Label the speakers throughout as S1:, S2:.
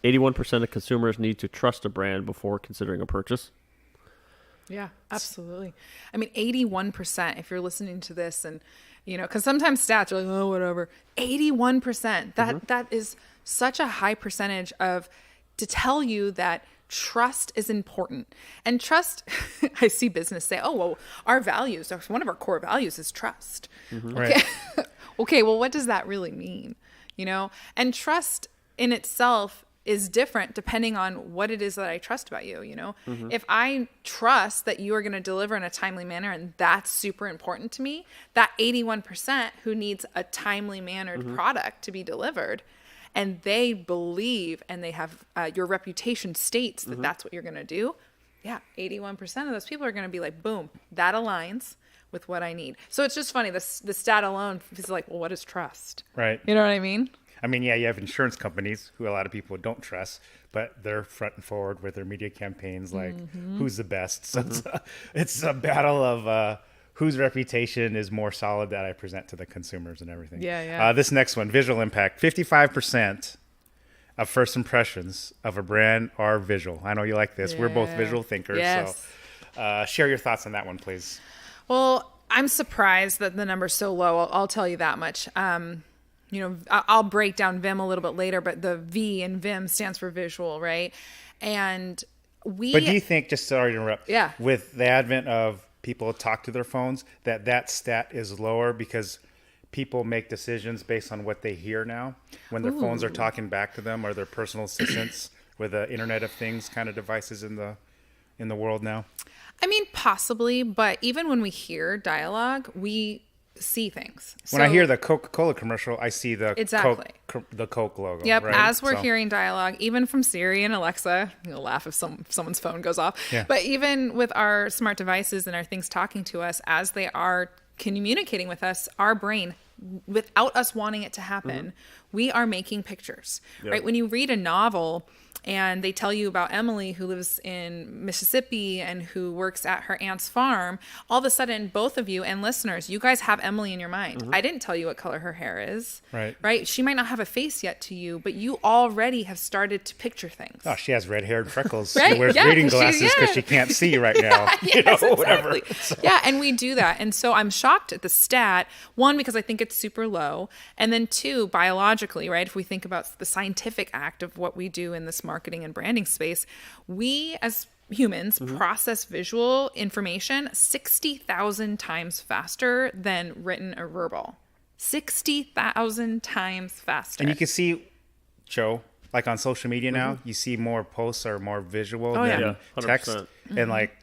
S1: 81% of consumers need to trust a brand before considering a purchase.
S2: Yeah, absolutely. I mean, 81%, if you're listening to this and, because sometimes stats are like, oh, whatever. 81%, that is such a high percentage to tell you that trust is important. And trust, I see business say, oh, well, our values, one of our core values is trust.
S3: Mm-hmm.
S2: Okay.
S3: Right.
S2: Okay, well, what does that really mean? And trust in itself is different depending on what it is that I trust about you. If I trust that you are going to deliver in a timely manner and that's super important to me, that 81% who needs a timely mannered product to be delivered, and they believe and they have your reputation states that that's what you're going to do. Yeah, 81% of those people are going to be like, boom, that aligns with what I need. So it's just funny. The stat alone is like, well, what is trust?
S3: Right.
S2: You know what I mean?
S3: I mean, yeah, you have insurance companies who a lot of people don't trust, but they're front and forward with their media campaigns like who's the best. So it's a battle of whose reputation is more solid that I present to the consumers and everything.
S2: Yeah.
S3: This next one, visual impact. 55% of first impressions of a brand are visual. I know you like this. We're both visual thinkers.
S2: Yes.
S3: So share your thoughts on that one, please.
S2: Well, I'm surprised that the number's so low. I'll tell you that much. I'll break down VIM a little bit later, but the V in VIM stands for visual, right? And
S3: But do you think, just sorry to interrupt,
S2: Yeah.
S3: with the advent of people talk to their phones, that stat is lower because people make decisions based on what they hear now when their phones are talking back to them, or their personal assistants with the Internet of Things kind of devices in the world now?
S2: I mean, possibly, but even when we hear dialogue, we see things.
S3: When I hear the Coca-Cola commercial, I see the
S2: Exactly.
S3: Coke logo.
S2: Yep.
S3: Right?
S2: As we're hearing dialogue, even from Siri and Alexa, you'll laugh if someone's phone goes off.
S3: Yeah.
S2: But even with our smart devices and our things talking to us, as they are communicating with us, our brain, without us wanting it to happen, we are making pictures, right? When you read a novel and they tell you about Emily who lives in Mississippi and who works at her aunt's farm, all of a sudden, both of you and listeners, you guys have Emily in your mind. I didn't tell you what color her hair is, right? She might not have a face yet to you, but you already have started to picture things.
S3: Oh, she has red hair and freckles.
S2: Right?
S3: She wears
S2: Yeah,
S3: reading
S2: 'cause
S3: glasses because she can't see right now.
S2: Yes,
S3: Whatever.
S2: exactly. Yeah, and we do that. And so I'm shocked at the stat, one, because I think it's super low, and then two, biologically, right? If we think about the scientific act of what we do in this marketing and branding space, we as humans process visual information 60,000 times faster than written or verbal. 60,000 times faster.
S3: And you can see, Joe, like on social media now, you see more posts are more visual than
S1: Yeah,
S3: text.
S1: 100%.
S3: And like,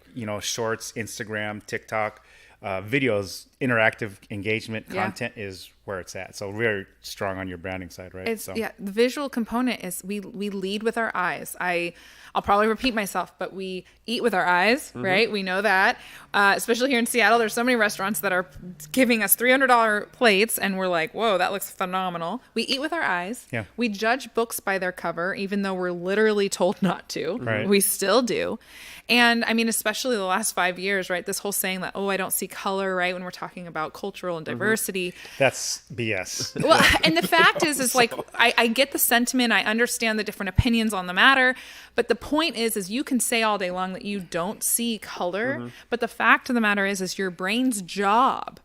S3: shorts, Instagram, TikTok, videos, interactive engagement content is where it's at. So very strong on your branding side, right?
S2: The visual component is we lead with our eyes. I'll probably repeat myself, but we eat with our eyes, right? We know that. Especially here in Seattle, there's so many restaurants that are giving us $300 plates, and we're like, whoa, that looks phenomenal. We eat with our eyes.
S3: Yeah.
S2: We judge books by their cover, even though we're literally told not to.
S3: Right.
S2: We still do. And I mean, especially the last 5 years, right? This whole saying that, I don't see color, right? When we're talking about cultural and diversity.
S3: That's BS.
S2: Well, and the fact is like, I get the sentiment. I understand the different opinions on the matter. But the point is you can say all day long that you don't see color. But the fact of the matter is your brain's job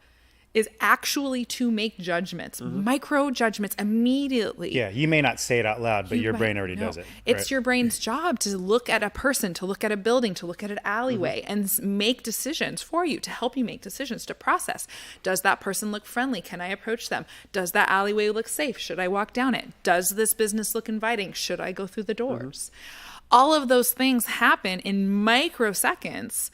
S2: is actually to make judgments, micro judgments immediately.
S3: Yeah, you may not say it out loud, but your brain already does it.
S2: It's your brain's job to look at a person, to look at a building, to look at an alleyway and make decisions for you, to help you make decisions, to process. Does that person look friendly? Can I approach them? Does that alleyway look safe? Should I walk down it? Does this business look inviting? Should I go through the doors? All of those things happen in microseconds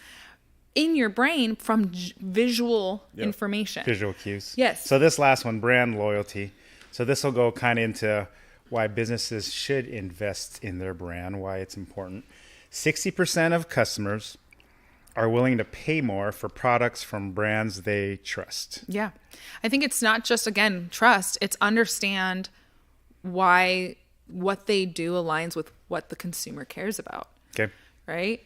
S2: in your brain from visual information.
S3: Visual cues.
S2: Yes.
S3: So this last one, brand loyalty. So this will go kind of into why businesses should invest in their brand, why it's important. 60% of customers are willing to pay more for products from brands they trust.
S2: Yeah. I think it's not just, again, trust. It's understand why what they do aligns with what the consumer cares about.
S3: Okay.
S2: Right?